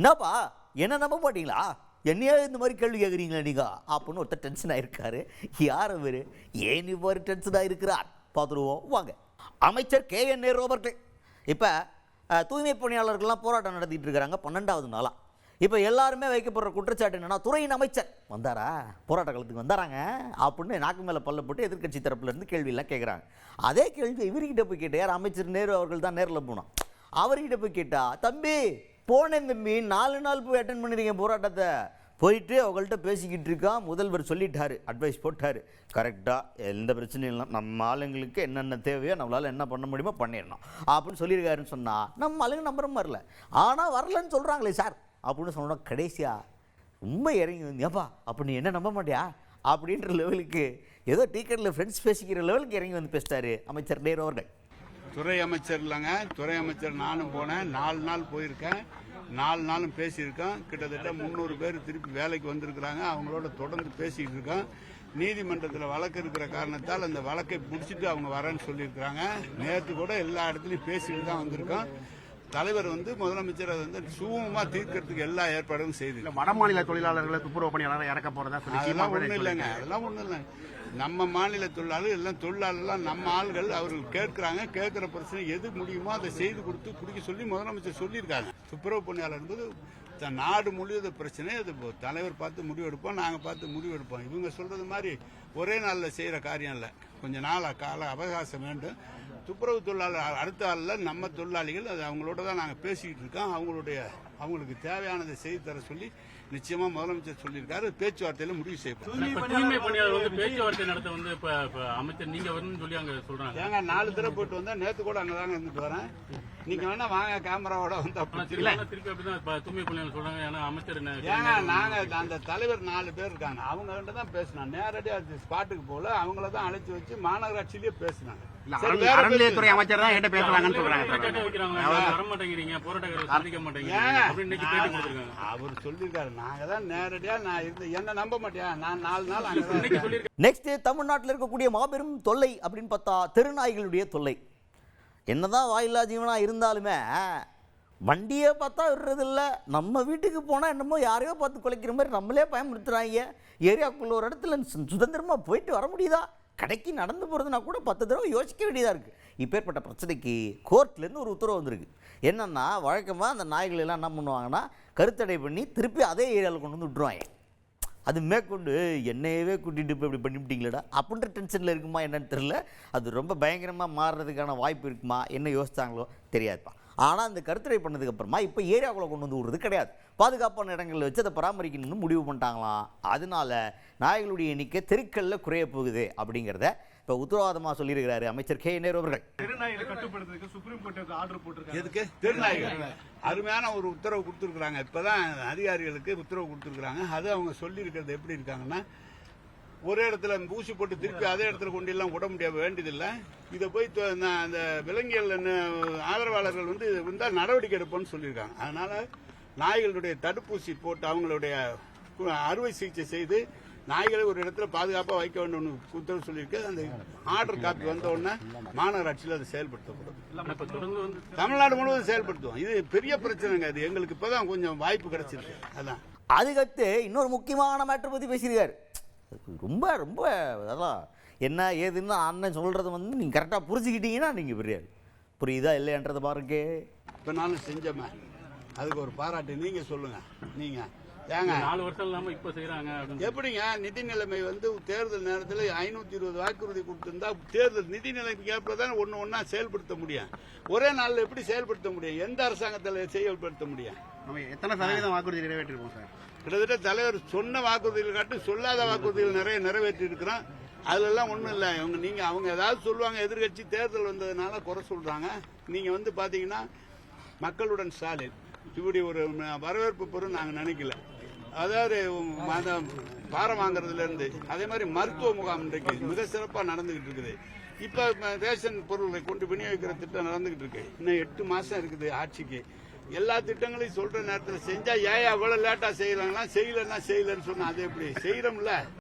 என்னப்பா என்ன நம்ப மாட்டீங்களா? என்னையா இந்த மாதிரி கேள்வி கேட்குறீங்களா நீங்கள் அப்படின்னு ஒருத்தர் டென்ஷன் ஆகிருக்காரு. யார் அவர், ஏன் இவ்வாறு டென்ஷன் ஆகிருக்கிறார் பார்த்துருவோம் வாங்க. அமைச்சர் KN நேரு அவர்கள் இப்போ தூய்மை பணியாளர்கள்லாம் போராட்டம் நடத்திட்டு இருக்கிறாங்க 12வது நாளாக. இப்போ எல்லாருமே வைக்கப்படுற குற்றச்சாட்டு என்னன்னா, துறையின் அமைச்சர் வந்தாரா, போராட்ட காலத்துக்கு வந்தாராங்க அப்படின்னு நாக்கு மேலே பல்ல போட்டு எதிர்க்கட்சி தரப்புலேருந்து கேள்வியெல்லாம் கேட்குறாங்க. அதே கேள்வி இவர்கிட்ட போய் கேட்டார். யார், அமைச்சர் நேரு அவர்கள் தான் நேரில் போனோம். அவர்கிட்ட போய் கேட்டா, தம்பி போனேன் தம்பி, 4 நாள் போய் அட்டன் பண்ணிருக்கீங்க போராட்டத்தை, போயிட்டு அவங்கள்ட்ட பேசிக்கிட்டு இருக்கான். முதல்வர் சொல்லிட்டாரு, அட்வைஸ் போட்டார், கரெக்டாக எந்த பிரச்சனையும் இல்லை, நம்ம ஆளுங்களுக்கு என்னென்ன தேவையோ நம்மளால் என்ன பண்ண முடியுமோ பண்ணிடணும் அப்படின்னு சொல்லியிருக்காருன்னு சொன்னால் நம்ம ஆளுங்க நம்புற மாதிரி இல்லை. ஆனால் வரலன்னு சொல்கிறாங்களே சார் அப்படின்னு சொன்னோம். கடைசியாக ரொம்ப இறங்கி வந்து, ஏப்பா அப்படி என்ன நம்ப மாட்டியா அப்படின்ற லெவலுக்கு, ஏதோ டீக்கெட்டில் ஃப்ரெண்ட்ஸ் பேசிக்கிற லெவலுக்கு இறங்கி வந்து பேசிட்டாரு அமைச்சர் நேரு அவர்கள். துறை அமைச்சர் இல்லைங்க, துறை அமைச்சர் நானும் போனேன், 4 நாள் போயிருக்கேன், 4 நாளும் பேசியிருக்கோம். கிட்டத்தட்ட 300 பேர் திருப்பி வேலைக்கு வந்திருக்கிறாங்க. அவங்களோட தொடர்ந்து பேசிக்கிட்டு இருக்கோம். நீதிமன்றத்தில் வழக்கு இருக்கிற காரணத்தால் அந்த வழக்கை பிடிச்சிட்டு அவங்க வரேன்னு சொல்லியிருக்கிறாங்க. நேற்று கூட எல்லா இடத்துலையும் பேசிட்டு தான் வந்திருக்கோம். தலைவர் முதலமைச்சர் அதை சுமூகமா தீர்க்கறதுக்கு எல்லா ஏற்பாடும் செய்து, வட மாநில தொழிலாளர்களை துப்புரவு பணியாளர் இறக்க போறதா அதெல்லாம் ஒண்ணும் இல்லைங்க, அதெல்லாம் ஒண்ணும் இல்லை. நம்ம மாநில தொழிலாளர்கள் எல்லாம் தொழிலாளர்லாம் நம்ம ஆள்கள், அவர்கள் கேட்கிறாங்க, கேட்கிற பிரச்சனை எது முடியுமோ அதை செய்து கொடுத்து குடிக்க சொல்லி முதலமைச்சர் சொல்லியிருக்காங்க. துப்புரவு பணியாளர் என்பது நாடு முழுவதும் பிரச்சனை, அது தலைவர் பார்த்து முடிவெடுப்போம், நாங்கள் பார்த்து முடிவெடுப்போம். இவங்க சொல்றது மாதிரி ஒரே நாளில் செய்யற காரியம் இல்லை, கொஞ்ச நாள் கால அவகாசம் வேண்டும். துப்புரவு தொழிலாளர் அடுத்த ஆளில் நம்ம தொழிலாளிகள், அது அவங்களோட தான் நாங்கள் பேசிக்கிட்டு இருக்கோம். அவங்களுக்கு தேவையானதை செய்து தர சொல்லி நிச்சயமா முதலமைச்சர் சொல்லியிருக்காரு. பேச்சுவார்த்தையில முடிவு செய்யப்படும். தூய்மை பணியாளர் பேச்சுவார்த்தை நடத்த இப்ப அமைச்சர் நீங்க வரணும்னு சொல்லி அங்க சொல்றாங்க. ஏங்க 4 தடவை போயிட்டு வந்தா, நேத்து கூட அங்கதாங்க இருந்துட்டு வரேன். நீங்க வேணா வாங்க, கேமராவோட வந்து திருப்பி அப்படிதான் தூய்மை பணியாளர் சொல்றாங்க. ஏன்னா அமைச்சர் ஏங்க நாங்க அந்த தலைவர் 4 பேர் இருக்காங்க, அவங்க கிட்ட தான் பேசினாங்க. நேரடியாக ஸ்பாட்டுக்கு போல அவங்கள தான் அழைச்சி வச்சு மாநகராட்சியிலேயே பேசினாங்க. அறநிலையத்துறை அமைச்சர் தான் என்கிட்ட பேசுறாங்கன்னு சொல்றாங்க. அவர் சொல்லியிருக்காரு, நாங்க தான் நேரடியா நான் என்ன நம்ப மாட்டியா, நான் 4 நாள் அங்க. நெக்ஸ்ட், தமிழ்நாட்டில் இருக்கக்கூடிய மாபெரும் தொல்லை அப்படின்னு பார்த்தா தெருநாய்களுடைய தொல்லை. என்னதான் வாயில்லா ஜீவனா இருந்தாலுமே வண்டியை பார்த்தா விடுறதில்ல. நம்ம வீட்டுக்கு போனால் என்னமோ யாரையோ பார்த்து குலைக்கிற மாதிரி நம்மளே பயமுறுத்துறாங்க. ஏரியாவுக்குள்ள ஒரு இடத்துல சுதந்திரமாக போயிட்டு வர முடியுதா? கடைக்கு நடந்து போகிறதுனா கூட 10 தடவை யோசிக்க வேண்டியதாக இருக்குது. இப்பேற்பட்ட பிரச்சனைக்கு கோர்ட்லேருந்து ஒரு உத்தரவு வந்திருக்கு. என்னென்னா, வழக்கமாக அந்த நாய்கள் எல்லாம் என்ன பண்ணுவாங்கன்னா, கருத்தடை பண்ணி திருப்பி அதே ஏரியாவில் கொண்டு வந்து விட்டுருவாங்க. அது மேற்கொண்டு என்னையவே கூட்டிகிட்டு போய் இப்படி பண்ணிவிட்டீங்களடா அப்படின்ற டென்ஷனில் இருக்குமா என்னன்னு தெரியல. அது ரொம்ப பயங்கரமாக மாறுறதுக்கான வாய்ப்பு இருக்குமா, என்ன யோசித்தாங்களோ தெரியாதுப்பா. ஆனால் அந்த கருத்தடை பண்ணதுக்கப்புறமா இப்போ ஏரியாவுக்குள்ளே கொண்டு வந்து விடுறது கிடையாது, பாதுகாப்பான இடங்களில் வச்சு அதை பராமரிக்கணும்னு முடிவு பண்ணிட்டாங்களாம். அதனால நாய்களுடைய எண்ணிக்கை தெருக்களில் குறைய போகுது அப்படிங்கிறத இப்போ உத்தரவாதமாக சொல்லியிருக்கிறாரு அமைச்சர் KN நேரு அவர்கள். தெருநாய்களை கட்டுப்படுத்துறதுக்கு சுப்ரீம் கோர்ட் ஆர்டர் போட்டிருக்காங்க. எதுக்கு தெருநாய்கள் அருமையான ஒரு உத்தரவு கொடுத்துருக்குறாங்க. இப்போதான் அதிகாரிகளுக்கு உத்தரவு கொடுத்துருக்குறாங்க. அது அவங்க சொல்லியிருக்கிறது எப்படி இருக்காங்கன்னா, ஒரே இடத்துல ஊசி போட்டு திருப்பி அதே இடத்துல கொண்டு எல்லாம் விட முடிய வேண்டியதில்லை. இதை போய் அந்த விலங்கியல் ஆதரவாளர்கள் இருந்தால் நடவடிக்கை எடுப்போம்னு சொல்லியிருக்காங்க. அதனால நாய்களுடைய தடுப்பூசி போட்டு அவங்களுடைய அறுவை சிகிச்சை செய்து நாய்களை ஒரு இடத்துல பாதுகாப்பாக வைக்க வேண்டும் உத்தரவு சொல்லியிருக்கு. அந்த ஆர்டர் காப்பி வந்த உடனே மாநகராட்சியில் அதை செயல்படுத்தப்படும். தமிழ்நாடு முழுவதும் செயல்படுத்துவோம். இது பெரிய பிரச்சனைங்க, இது எங்களுக்கு இப்பதான் கொஞ்சம் வாய்ப்பு கிடைச்சிருக்கு. அதான் அதுக்கடுத்து இன்னொரு முக்கியமான மேட்டர் பற்றி பேசியிருக்காரு. ரொம்ப ரொம்ப அதான் என்ன ஏதுன்னு அண்ணன் சொல்கிறத நீங்கள் கரெக்டாக புரிஞ்சுக்கிட்டீங்கன்னா நீங்கள் பெரியார், புரியுதா இல்லையன்றதை பாருங்க. இப்போ நானும் செஞ்சோமே, அதுக்கு ஒரு பாராட்டு நீங்க சொல்லுங்க. நீங்க ஏங்க 4 வருஷம் இல்லாம இப்ப செய்யறாங்க எப்படிங்க? நிதி நிலைமை தேர்தல் நேரத்தில் 520 வாக்குறுதி கொடுத்திருந்தா தேர்தல் நிதி நிலைமைக்கு ஏற்பதான் ஒன்னா செயல்படுத்த முடியும். ஒரே நாளில் எப்படி செயல்படுத்த முடியும்? எந்த அரசாங்கத்தில் செயல்படுத்த முடியும்? நம்ம எத்தனை சதவீதம் வாக்குறுதி நிறைவேற்றிருக்கோம் சார்? கிட்டத்தட்ட தலைவர் சொன்ன வாக்குறுதிகள் காட்டி சொல்லாத வாக்குறுதிகள் நிறைய நிறைவேற்றி இருக்கிறோம். அதெல்லாம் ஒன்றும் இல்லை. அவங்க ஏதாவது சொல்லுவாங்க, எதிர்கட்சி தேர்தல் வந்ததுனால குறை சொல்றாங்க. நீங்க பாத்தீங்கன்னா மக்களுடன் ஸ்டாலின் இப்படி ஒரு வரவேற்பு பெறும் நாங்கள் நினைக்கல. அதாவது பாரம் வாங்குறதுல இருந்து அதே மாதிரி மருத்துவ முகாம் இன்றைக்கு மிக சிறப்பாக நடந்துகிட்டு இருக்குது. இப்ப ரேஷன் பொருட்களை கொண்டு விநியோகிக்கிற திட்டம் நடந்துகிட்டு இருக்கு. இன்னும் 8 மாசம் இருக்குது ஆட்சிக்கு. எல்லா திட்டங்களையும் சொல்ற நேரத்தில் செஞ்சா ஏன் அவ்வளவு லேட்டா செய்யறாங்களா? செய்யலன்னா செய்யலன்னு சொன்னா அது எப்படி செய்யறோம்ல?